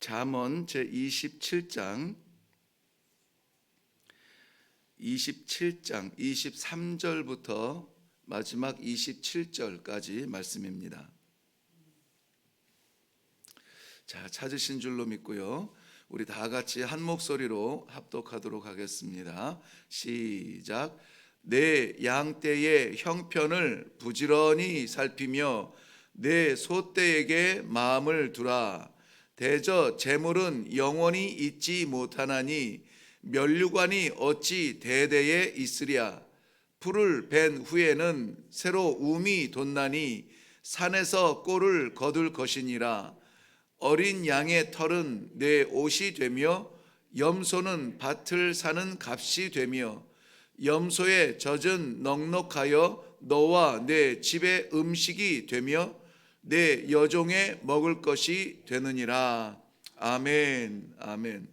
잠언 제27장 23절부터 마지막 27절까지 말씀입니다. 자, 찾으신 줄로 믿고요. 우리 다 같이 한 목소리로 합독하도록 하겠습니다. 시작. 내 양떼의 형편을 부지런히 살피며 내 소떼에게 마음을 두라. 대저 재물은 영원히 있지 못하나니 면류관이 어찌 대대에 있으랴. 풀을 벤 후에는 새로 움이 돋나니 산에서 꼴을 거둘 것이니라. 어린 양의 털은 내 옷이 되며 염소는 밭을 사는 값이 되며 염소의 젖은 넉넉하여 너와 내 집의 음식이 되며 내 여종의 먹을 것이 되느니라. 아멘. 아멘.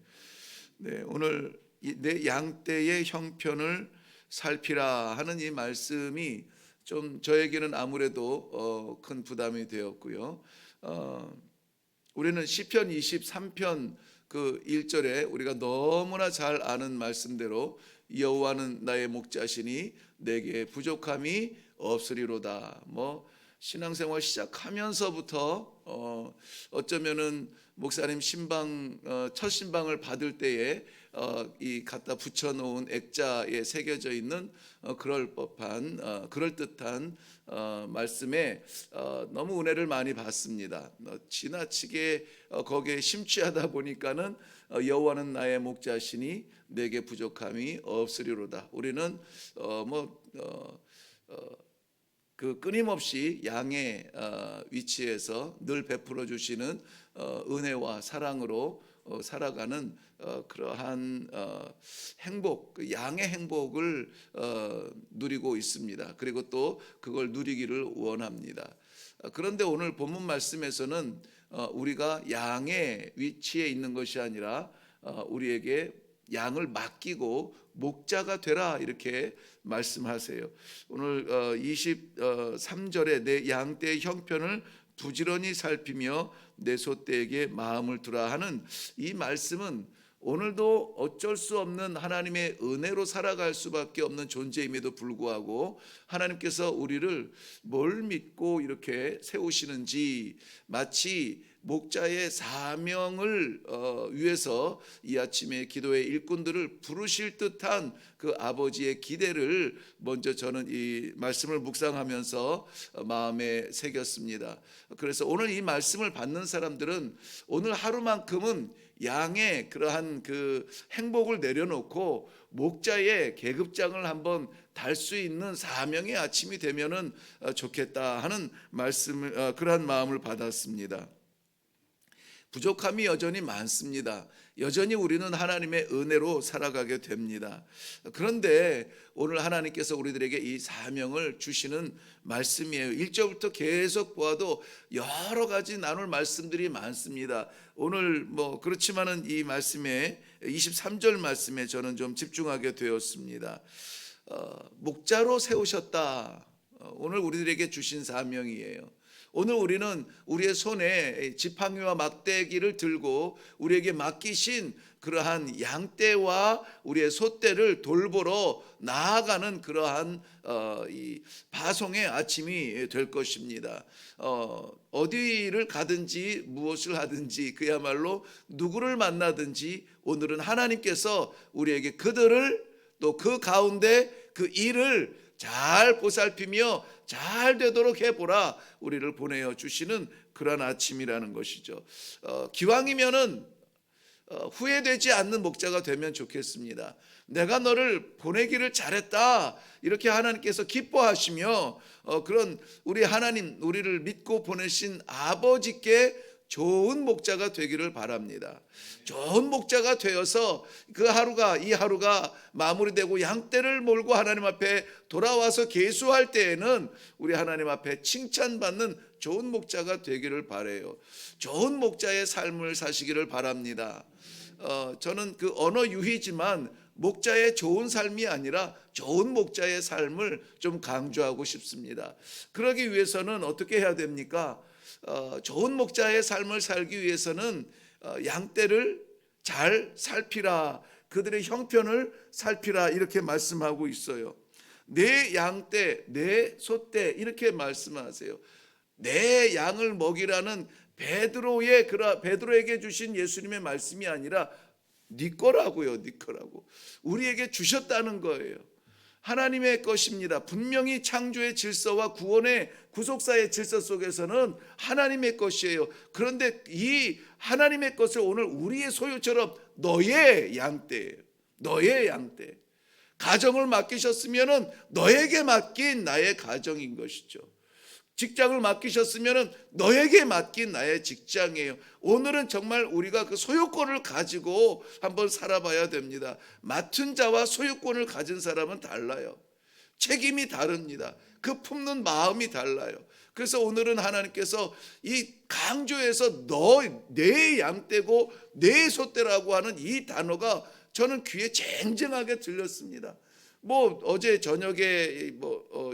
네, 오늘 내 양떼의 형편을 살피라 하는 이 말씀이 좀 저에게는 아무래도 큰 부담이 되었고요. 우리는 시편 23편 그 1절에 우리가 너무나 잘 아는 말씀대로 여호와는 나의 목자시니 내게 부족함이 없으리로다. 신앙생활 시작하면서부터 어쩌면은 목사님 신방 첫 신방을 받을 때에 이 갖다 붙여놓은 액자에 새겨져 있는 그럴듯한 말씀에 너무 은혜를 많이 받습니다. 지나치게 거기에 심취하다 보니까는 여호와는 나의 목자시니 내게 부족함이 없으리로다. 우리는 끊임없이 양의 위치에서 늘 베풀어 주시는 은혜와 사랑으로 살아가는 그러한 행복, 양의 행복을 누리고 있습니다. 그리고 또 그걸 누리기를 원합니다. 그런데 오늘 본문 말씀에서는 우리가 양의 위치에 있는 것이 아니라 우리에게 양을 맡기고 목자가 되라 이렇게 말씀하세요. 오늘 23절에 내 양떼의 형편을 부지런히 살피며 내 소떼에게 마음을 두라 하는 이 말씀은 오늘도 어쩔 수 없는 하나님의 은혜로 살아갈 수밖에 없는 존재임에도 불구하고 하나님께서 우리를 뭘 믿고 이렇게 세우시는지 마치 목자의 사명을 위해서 이 아침에 기도의 일꾼들을 부르실 듯한 그 아버지의 기대를 먼저 저는 이 말씀을 묵상하면서 마음에 새겼습니다. 그래서 오늘 이 말씀을 받는 사람들은 오늘 하루만큼은 양의 그러한 그 행복을 내려놓고 목자의 계급장을 한번 달 수 있는 사명의 아침이 되면은 좋겠다 하는 말씀을 그러한 마음을 받았습니다. 부족함이 여전히 많습니다. 여전히 우리는 하나님의 은혜로 살아가게 됩니다. 그런데 오늘 하나님께서 우리들에게 이 사명을 주시는 말씀이에요. 1절부터 계속 보아도 여러 가지 나눌 말씀들이 많습니다. 오늘 그렇지만은 이 말씀에 23절 말씀에 저는 좀 집중하게 되었습니다. 목자로 세우셨다. 오늘 우리들에게 주신 사명이에요. 오늘 우리는 우리의 손에 지팡이와 막대기를 들고 우리에게 맡기신 그러한 양떼와 우리의 소떼를 돌보러 나아가는 그러한 이 파송의 아침이 될 것입니다. 어디를 가든지 무엇을 하든지 그야말로 누구를 만나든지 오늘은 하나님께서 우리에게 그들을 또 그 가운데 그 일을 잘 보살피며 잘 되도록 해보라 우리를 보내어 주시는 그런 아침이라는 것이죠. 기왕이면은 후회되지 않는 목자가 되면 좋겠습니다. 내가 너를 보내기를 잘했다 이렇게 하나님께서 기뻐하시며 그런 우리 하나님 우리를 믿고 보내신 아버지께 좋은 목자가 되기를 바랍니다. 좋은 목자가 되어서 이 하루가 마무리되고 양떼를 몰고 하나님 앞에 돌아와서 계수할 때에는 우리 하나님 앞에 칭찬받는 좋은 목자가 되기를 바라요. 좋은 목자의 삶을 사시기를 바랍니다. 저는 그 언어 유희지만 목자의 좋은 삶이 아니라 좋은 목자의 삶을 좀 강조하고 싶습니다. 그러기 위해서는 어떻게 해야 됩니까? 좋은 목자의 삶을 살기 위해서는 양떼를 잘 살피라, 그들의 형편을 살피라 이렇게 말씀하고 있어요. 내 양떼, 내 소떼 이렇게 말씀하세요. 내 양을 먹이라는 베드로에게 주신 예수님의 말씀이 아니라 네 거라고요. 네 거라고 우리에게 주셨다는 거예요. 하나님의 것입니다. 분명히 창조의 질서와 구원의 구속사의 질서 속에서는 하나님의 것이에요. 그런데 이 하나님의 것을 오늘 우리의 소유처럼 너의 양떼예요. 너의 양떼. 가정을 맡기셨으면은 너에게 맡긴 나의 가정인 것이죠. 직장을 맡기셨으면은 너에게 맡긴 나의 직장이에요. 오늘은 정말 우리가 그 소유권을 가지고 한번 살아봐야 됩니다. 맡은 자와 소유권을 가진 사람은 달라요. 책임이 다릅니다. 그 품는 마음이 달라요. 그래서 오늘은 하나님께서 이 강조해서 내 양떼고 내 소떼라고 하는 이 단어가 저는 귀에 쟁쟁하게 들렸습니다. 어제 저녁에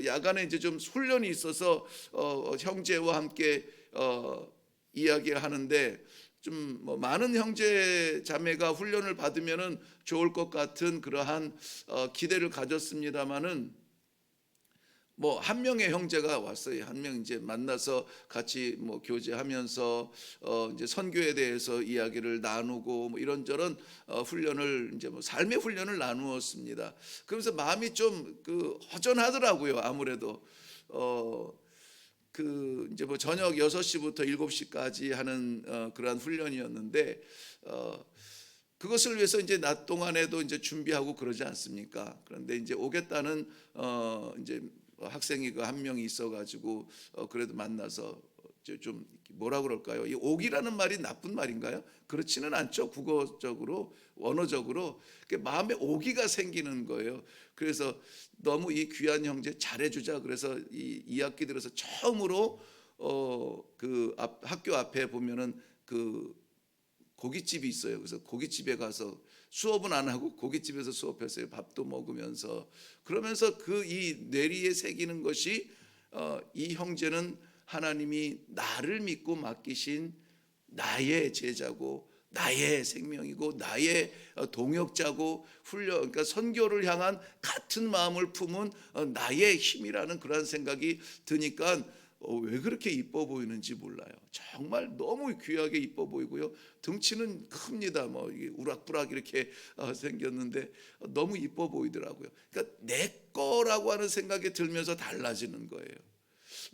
야간에 이제 좀 훈련이 있어서 형제와 함께 이야기를 하는데 좀 많은 형제 자매가 훈련을 받으면은 좋을 것 같은 그러한 기대를 가졌습니다만은 한 명의 형제가 왔어요. 한 명 이제 만나서 같이 교제하면서 이제 선교에 대해서 이야기를 나누고 이런저런 훈련을 이제 삶의 훈련을 나누었습니다. 그러면서 마음이 좀 허전하더라고요. 아무래도 이제 저녁 6시부터 7시까지 하는 그러한 훈련이었는데 그것을 위해서 이제 낮 동안에도 이제 준비하고 그러지 않습니까? 그런데 이제 오겠다는 이제 학생이 한 명이 있어가지고 그래도 만나서 좀 뭐라 그럴까요? 이 오기라는 말이 나쁜 말인가요? 그렇지는 않죠. 국어적으로 언어적으로 마음에 오기가 생기는 거예요. 그래서 너무 이 귀한 형제 잘해주자. 그래서 이 학기 들어서 처음으로 학교 앞에 보면은 고깃집이 있어요. 그래서 고깃집에 가서 수업은 안 하고 고깃집에서 수업했어요. 밥도 먹으면서. 그러면서 이 뇌리에 새기는 것이 이 형제는 하나님이 나를 믿고 맡기신 나의 제자고 나의 생명이고 나의 동역자고 그러니까 선교를 향한 같은 마음을 품은 나의 힘이라는 그런 생각이 드니까 왜 그렇게 이뻐 보이는지 몰라요. 정말 너무 귀하게 이뻐 보이고요. 등치는 큽니다. 이게 우락부락 이렇게 생겼는데 너무 이뻐 보이더라고요. 그러니까 내 거라고 하는 생각이 들면서 달라지는 거예요.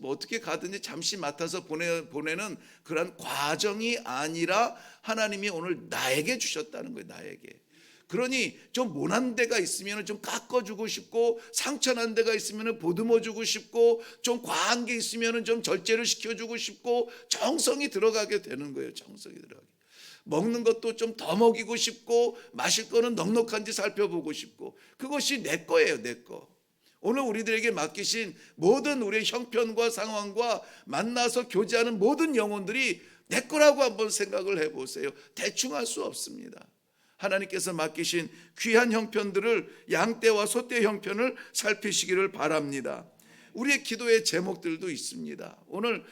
어떻게 가든지 잠시 맡아서 보내는 그런 과정이 아니라 하나님이 오늘 나에게 주셨다는 거예요. 나에게. 그러니 좀 모난 데가 있으면 좀 깎아주고 싶고, 상처난 데가 있으면 보듬어주고 싶고, 좀 과한 게 있으면 좀 절제를 시켜주고 싶고, 정성이 들어가게 되는 거예요. 정성이 들어가게. 먹는 것도 좀 더 먹이고 싶고, 마실 거는 넉넉한지 살펴보고 싶고, 그것이 내 거예요. 내 거. 오늘 우리들에게 맡기신 모든 우리의 형편과 상황과 만나서 교제하는 모든 영혼들이 내 거라고 한번 생각을 해보세요. 대충 할 수 없습니다. 하나님께서 맡기신 귀한 형편들을, 양떼와 소떼 형편을 살피시기를 바랍니다. 우리의 기도의 제목들도 있습니다. 오늘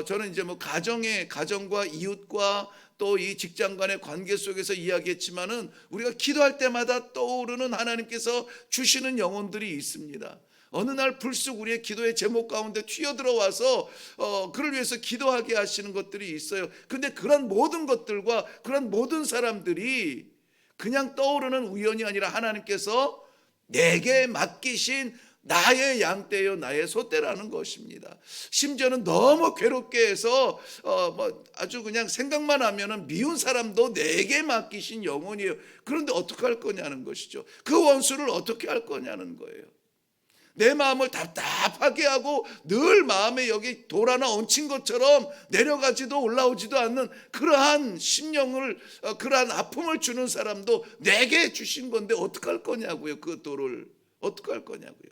저는 이제 가정과 이웃과 또 이 직장 간의 관계 속에서 이야기했지만은 우리가 기도할 때마다 떠오르는 하나님께서 주시는 영혼들이 있습니다. 어느 날 불쑥 우리의 기도의 제목 가운데 튀어들어와서 그를 위해서 기도하게 하시는 것들이 있어요. 근데 그런 모든 것들과 그런 모든 사람들이 그냥 떠오르는 우연이 아니라 하나님께서 내게 맡기신 나의 양떼요 나의 소떼라는 것입니다. 심지어는 너무 괴롭게 해서 아주 그냥 생각만 하면은 미운 사람도 내게 맡기신 영혼이에요. 그런데 어떻게 할 거냐는 것이죠. 그 원수를 어떻게 할 거냐는 거예요. 내 마음을 답답하게 하고 늘 마음에 여기 돌 하나 얹힌 것처럼 내려가지도 올라오지도 않는 그러한 심령을, 그러한 아픔을 주는 사람도 내게 주신 건데 어떻게 할 거냐고요. 그 돌을 어떻게 할 거냐고요.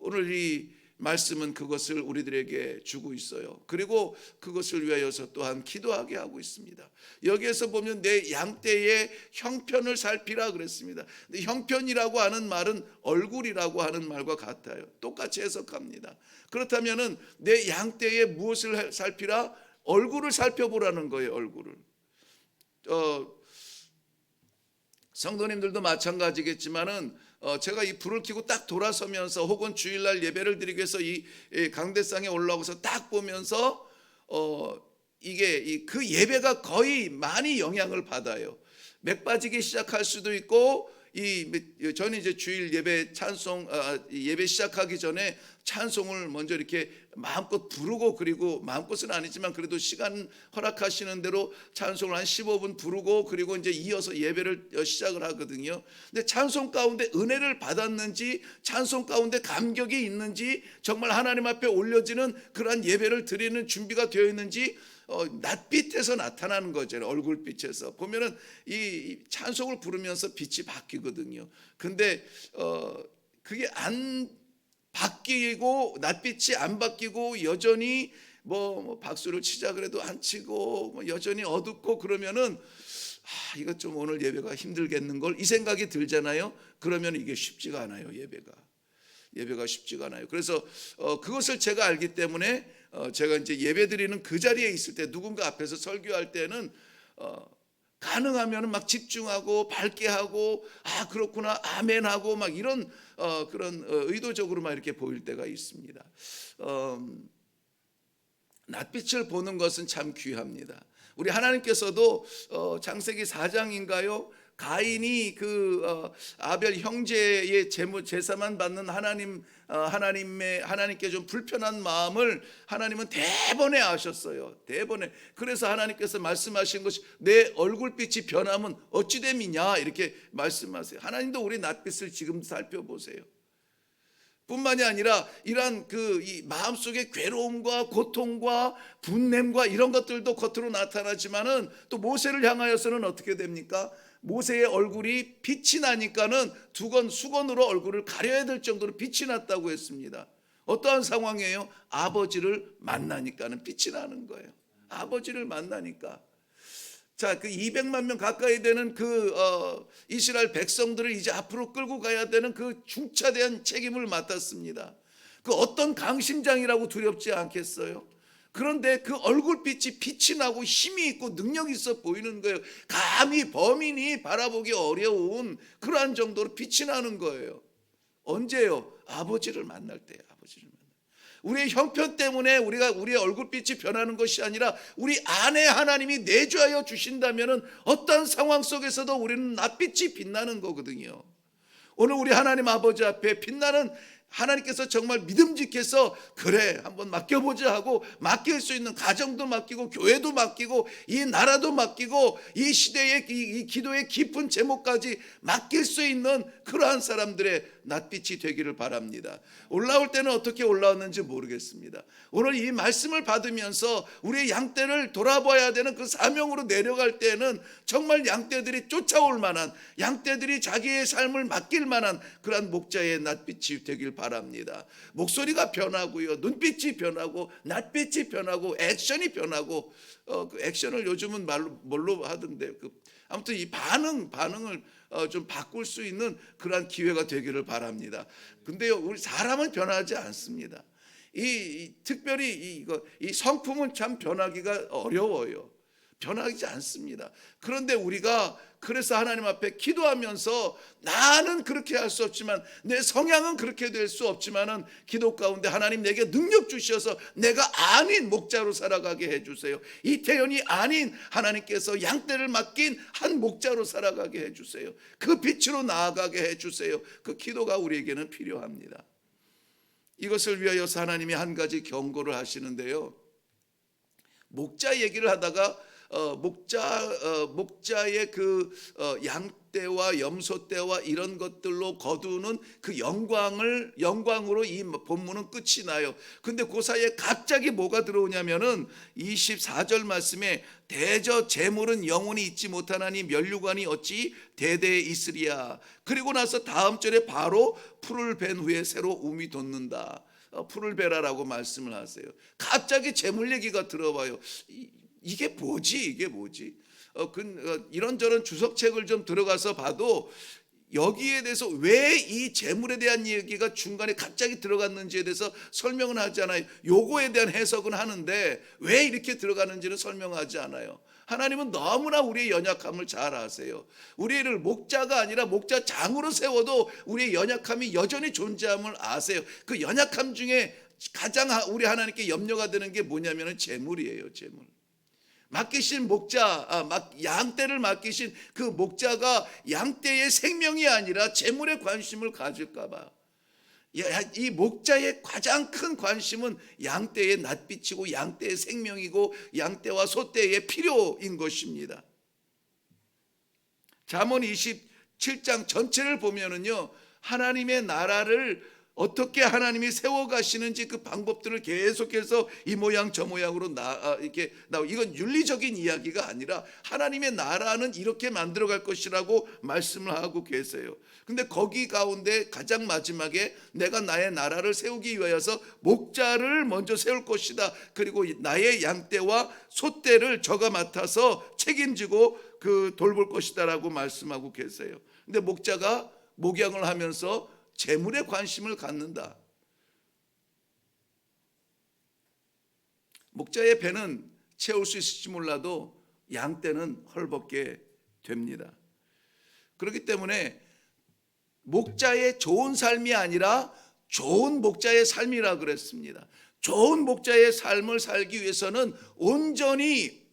오늘 이 말씀은 그것을 우리들에게 주고 있어요. 그리고 그것을 위하여서 또한 기도하게 하고 있습니다. 여기에서 보면 내 양떼의 형편을 살피라 그랬습니다. 근데 형편이라고 하는 말은 얼굴이라고 하는 말과 같아요. 똑같이 해석합니다. 그렇다면은 내 양떼의 무엇을 살피라? 얼굴을 살펴보라는 거예요. 얼굴을. 성도님들도 마찬가지겠지만은 제가 이 불을 켜고 딱 돌아서면서 혹은 주일날 예배를 드리기 위해서 이 강대상에 올라오고서 딱 보면서 이게 그 예배가 거의 많이 영향을 받아요. 맥 빠지기 시작할 수도 있고, 저는 이제 주일 예배 찬송 예배 시작하기 전에 찬송을 먼저 이렇게 마음껏 부르고, 그리고 마음껏은 아니지만 그래도 시간 허락하시는 대로 찬송을 한 15분 부르고, 그리고 이제 이어서 예배를 시작을 하거든요. 근데 찬송 가운데 은혜를 받았는지, 찬송 가운데 감격이 있는지, 정말 하나님 앞에 올려지는 그러한 예배를 드리는 준비가 되어 있는지 낯빛에서 나타나는 거죠. 얼굴빛에서 보면은 이 찬송을 부르면서 빛이 바뀌거든요. 근데 그게 안 바뀌고, 낯빛이 안 바뀌고 여전히 뭐 박수를 치자 그래도 안 치고, 뭐 여전히 어둡고 그러면은 이거 좀 오늘 예배가 힘들겠는 걸, 이 생각이 들잖아요. 그러면 이게 쉽지가 않아요. 예배가 쉽지가 않아요. 그래서 그것을 제가 알기 때문에 제가 이제 예배드리는 그 자리에 있을 때, 누군가 앞에서 설교할 때는 가능하면 막 집중하고 밝게 하고, 그렇구나, 아멘 하고 막 이런 그런 의도적으로 막 이렇게 보일 때가 있습니다. 낯빛을 보는 것은 참 귀합니다. 우리 하나님께서도 창세기 4장인가요? 가인이 아벨 형제의 제사만 받는 하나님께 좀 불편한 마음을 하나님은 대번에 아셨어요. 대번에. 그래서 하나님께서 말씀하신 것이 내 얼굴빛이 변하면 어찌 됨이냐, 이렇게 말씀하세요. 하나님도 우리 낯빛을 지금 살펴보세요. 뿐만이 아니라 이러한 이 마음속의 괴로움과 고통과 분냄과 이런 것들도 겉으로 나타나지만은, 또 모세를 향하여서는 어떻게 됩니까? 모세의 얼굴이 빛이 나니까는 수건으로 얼굴을 가려야 될 정도로 빛이 났다고 했습니다. 어떠한 상황이에요? 아버지를 만나니까는 빛이 나는 거예요. 아버지를 만나니까. 자, 200만 명 가까이 되는 이스라엘 백성들을 이제 앞으로 끌고 가야 되는 그 중차대한 책임을 맡았습니다. 어떤 강심장이라고 두렵지 않겠어요? 그런데 그 얼굴빛이 빛이 나고 힘이 있고 능력이 있어 보이는 거예요. 감히 범인이 바라보기 어려운 그러한 정도로 빛이 나는 거예요. 언제요? 아버지를 만날 때예요. 아버지를 만날 때. 우리의 형편 때문에 우리의 얼굴빛이 변하는 것이 아니라 우리 안에 하나님이 내주하여 주신다면은 어떤 상황 속에서도 우리는 낯빛이 빛나는 거거든요. 오늘 우리 하나님 아버지 앞에 빛나는, 하나님께서 정말 믿음직해서 그래 한번 맡겨보자 하고 맡길 수 있는 가정도 맡기고, 교회도 맡기고, 이 나라도 맡기고, 이 시대의 이 기도의 깊은 제목까지 맡길 수 있는 그러한 사람들의 낯빛이 되기를 바랍니다. 올라올 때는 어떻게 올라왔는지 모르겠습니다. 오늘 이 말씀을 받으면서 우리의 양떼를 돌아봐야 되는 그 사명으로 내려갈 때는 정말 양떼들이 쫓아올 만한, 양떼들이 자기의 삶을 맡길 만한 그러한 목자의 낯빛이 되길 바랍니다. 목소리가 변하고요, 눈빛이 변하고, 낯빛이 변하고, 액션이 변하고, 그 액션을 요즘은 뭘로 하던데, 아무튼 이 반응을 좀 바꿀 수 있는 그러한 기회가 되기를 바랍니다. 근데요, 우리 사람은 변하지 않습니다. 특별히 이 성품은 참 변하기가 어려워요. 변하지 않습니다. 그런데 우리가 그래서 하나님 앞에 기도하면서, 나는 그렇게 할 수 없지만, 내 성향은 그렇게 될 수 없지만은, 기도 가운데 하나님 내게 능력 주셔서 내가 아닌 목자로 살아가게 해주세요. 이태연이 아닌 하나님께서 양떼를 맡긴 한 목자로 살아가게 해주세요. 그 빛으로 나아가게 해주세요. 그 기도가 우리에게는 필요합니다. 이것을 위하여서 하나님이 한 가지 경고를 하시는데요, 목자 얘기를 하다가 목자의 양떼와 염소떼와 이런 것들로 거두는 그 영광으로 이 본문은 끝이 나요. 근데 그 사이에 갑자기 뭐가 들어오냐면은 24절 말씀에 대저 재물은 영원히 잊지 못하나니 면류관이 어찌 대대에 있으리야. 그리고 나서 다음 절에 바로 풀을 벤 후에 새로 움이 돋는다. 풀을 베라라고 말씀을 하세요. 갑자기 재물 얘기가 들어와요. 이게 뭐지? 이런저런 주석책을 좀 들어가서 봐도 여기에 대해서 왜 이 재물에 대한 얘기가 중간에 갑자기 들어갔는지에 대해서 설명은 하지 않아요. 요거에 대한 해석은 하는데 왜 이렇게 들어가는지는 설명하지 않아요. 하나님은 너무나 우리의 연약함을 잘 아세요. 우리를 목자가 아니라 목자장으로 세워도 우리의 연약함이 여전히 존재함을 아세요. 그 연약함 중에 가장 우리 하나님께 염려가 되는 게 뭐냐면 재물이에요. 재물. 맡기신 목자, 양떼를 맡기신 그 목자가 양떼의 생명이 아니라 재물에 관심을 가질까 봐. 이 목자의 가장 큰 관심은 양떼의 낯빛이고 양떼의 생명이고 양떼와 소떼의 필요인 것입니다. 잠언 27장 전체를 보면은요, 하나님의 나라를 어떻게 하나님이 세워가시는지 그 방법들을 계속해서 이 모양 저 모양으로 이건 윤리적인 이야기가 아니라 하나님의 나라는 이렇게 만들어갈 것이라고 말씀을 하고 계세요. 근데 거기 가운데 가장 마지막에 내가 나의 나라를 세우기 위하여서 목자를 먼저 세울 것이다. 그리고 나의 양떼와 소떼를 저가 맡아서 책임지고 그 돌볼 것이다라고 말씀하고 계세요. 근데 목자가 목양을 하면서 재물에 관심을 갖는다. 목자의 배는 채울 수 있을지 몰라도 양떼는 헐벗게 됩니다. 그렇기 때문에 목자의 좋은 삶이 아니라 좋은 목자의 삶이라 그랬습니다. 좋은 목자의 삶을 살기 위해서는 온전히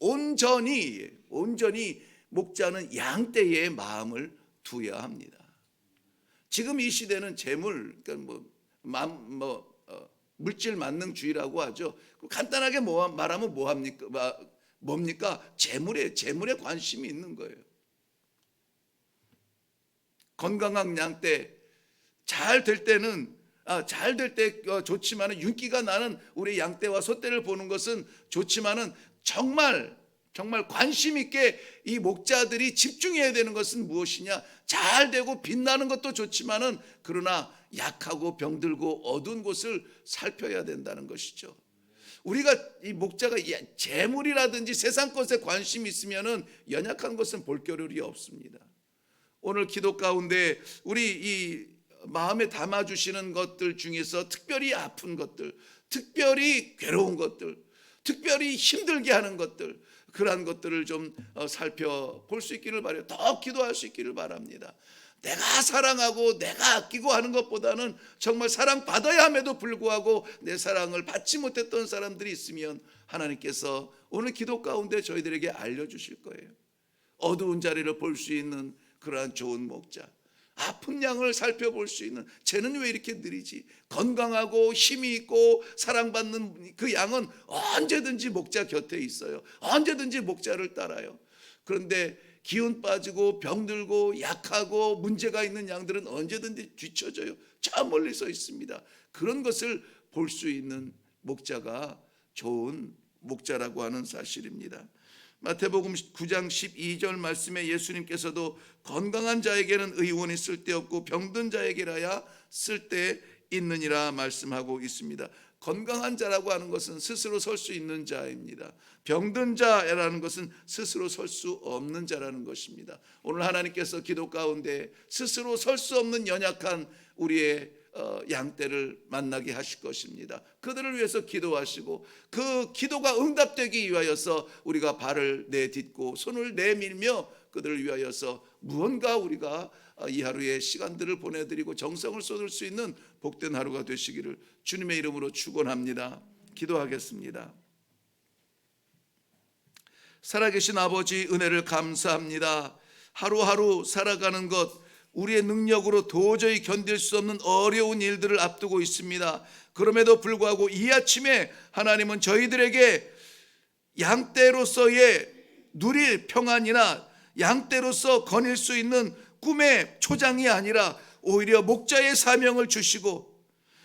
목자는 양떼의 마음을 두어야 합니다. 지금 이 시대는 재물, 그러니까 물질 만능주의라고 하죠. 간단하게 말하면 뭡니까? 재물에 관심이 있는 거예요. 건강한 양떼, 잘 될 때 좋지만은 윤기가 나는 우리 양떼와 소떼를 보는 것은 좋지만은 정말 관심 있게 이 목자들이 집중해야 되는 것은 무엇이냐? 잘 되고 빛나는 것도 좋지만은 그러나 약하고 병들고 어두운 곳을 살펴야 된다는 것이죠. 우리가 이 목자가 재물이라든지 세상 것에 관심이 있으면은 연약한 것은 볼 겨를이 없습니다. 오늘 기도 가운데 우리 이 마음에 담아주시는 것들 중에서 특별히 아픈 것들, 특별히 괴로운 것들, 특별히 힘들게 하는 것들, 그러한 것들을 좀 살펴볼 수 있기를 바라요. 더 기도할 수 있기를 바랍니다. 내가 사랑하고 내가 아끼고 하는 것보다는 정말 사랑받아야 함에도 불구하고 내 사랑을 받지 못했던 사람들이 있으면 하나님께서 오늘 기도 가운데 저희들에게 알려주실 거예요. 어두운 자리를 볼 수 있는 그러한 좋은 목자, 아픈 양을 살펴볼 수 있는, 쟤는 왜 이렇게 느리지? 건강하고 힘이 있고 사랑받는 그 양은 언제든지 목자 곁에 있어요. 언제든지 목자를 따라요. 그런데 기운 빠지고 병들고 약하고 문제가 있는 양들은 언제든지 뒤처져요. 저 멀리서 있습니다. 그런 것을 볼 수 있는 목자가 좋은 목자라고 하는 사실입니다. 마태복음 9장 12절 말씀에 예수님께서도 건강한 자에게는 의원이 쓸데없고 병든 자에게라야 쓸데있느니라 말씀하고 있습니다. 건강한 자라고 하는 것은 스스로 설 수 있는 자입니다. 병든 자라는 것은 스스로 설 수 없는 자라는 것입니다. 오늘 하나님께서 기도 가운데 스스로 설 수 없는 연약한 우리의 양떼를 만나게 하실 것입니다. 그들을 위해서 기도하시고 그 기도가 응답되기 위하여서 우리가 발을 내딛고 손을 내밀며 그들을 위하여서 무언가 우리가 이 하루의 시간들을 보내드리고 정성을 쏟을 수 있는 복된 하루가 되시기를 주님의 이름으로 축원합니다. 기도하겠습니다. 살아계신 아버지, 은혜를 감사합니다. 하루하루 살아가는 것, 우리의 능력으로 도저히 견딜 수 없는 어려운 일들을 앞두고 있습니다. 그럼에도 불구하고 이 아침에 하나님은 저희들에게 양떼로서의 누릴 평안이나 양떼로서 거닐 수 있는 꿈의 초장이 아니라 오히려 목자의 사명을 주시고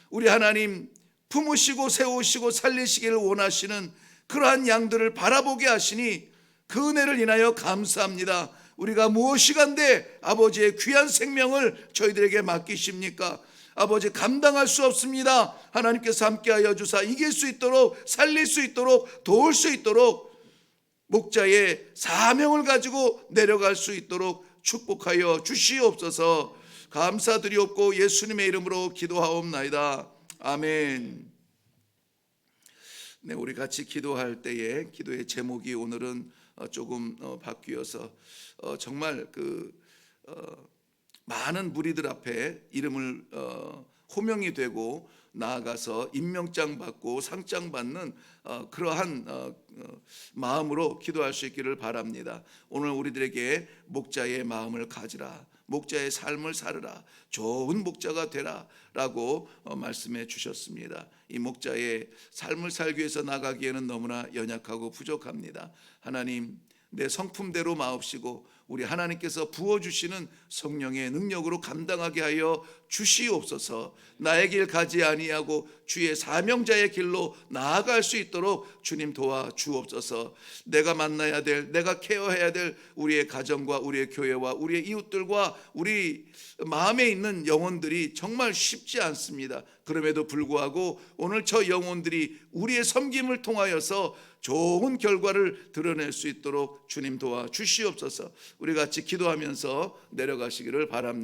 우리 하나님 품으시고 세우시고 살리시기를 원하시는 그러한 양들을 바라보게 하시니 그 은혜를 인하여 감사합니다. 우리가 무엇이간데 아버지의 귀한 생명을 저희들에게 맡기십니까? 아버지, 감당할 수 없습니다. 하나님께서 함께하여 주사 이길 수 있도록, 살릴 수 있도록, 도울 수 있도록 목자의 사명을 가지고 내려갈 수 있도록 축복하여 주시옵소서. 감사드리옵고 예수님의 이름으로 기도하옵나이다. 아멘. 네, 우리 같이 기도할 때에 기도의 제목이 오늘은 조금 바뀌어서 정말 많은 무리들 앞에 이름을 호명이 되고 나아가서 임명장 받고 상장 받는 그러한 마음으로 기도할 수 있기를 바랍니다. 오늘 우리들에게 목자의 마음을 가지라, 목자의 삶을 살으라, 좋은 목자가 되라 라고 말씀해 주셨습니다. 이 목자의 삶을 살기 위해서 나가기에는 너무나 연약하고 부족합니다. 하나님, 내 성품대로 마옵시고 우리 하나님께서 부어주시는 성령의 능력으로 감당하게 하여 주시옵소서. 나의 길 가지 아니하고 주의 사명자의 길로 나아갈 수 있도록 주님 도와주옵소서. 내가 만나야 될, 내가 케어해야 될 우리의 가정과 우리의 교회와 우리의 이웃들과 우리 마음에 있는 영혼들이 정말 쉽지 않습니다. 그럼에도 불구하고 오늘 저 영혼들이 우리의 섬김을 통하여서 좋은 결과를 드러낼 수 있도록 주님 도와주시옵소서. 우리 같이 기도하면서 내려가시기를 바랍니다.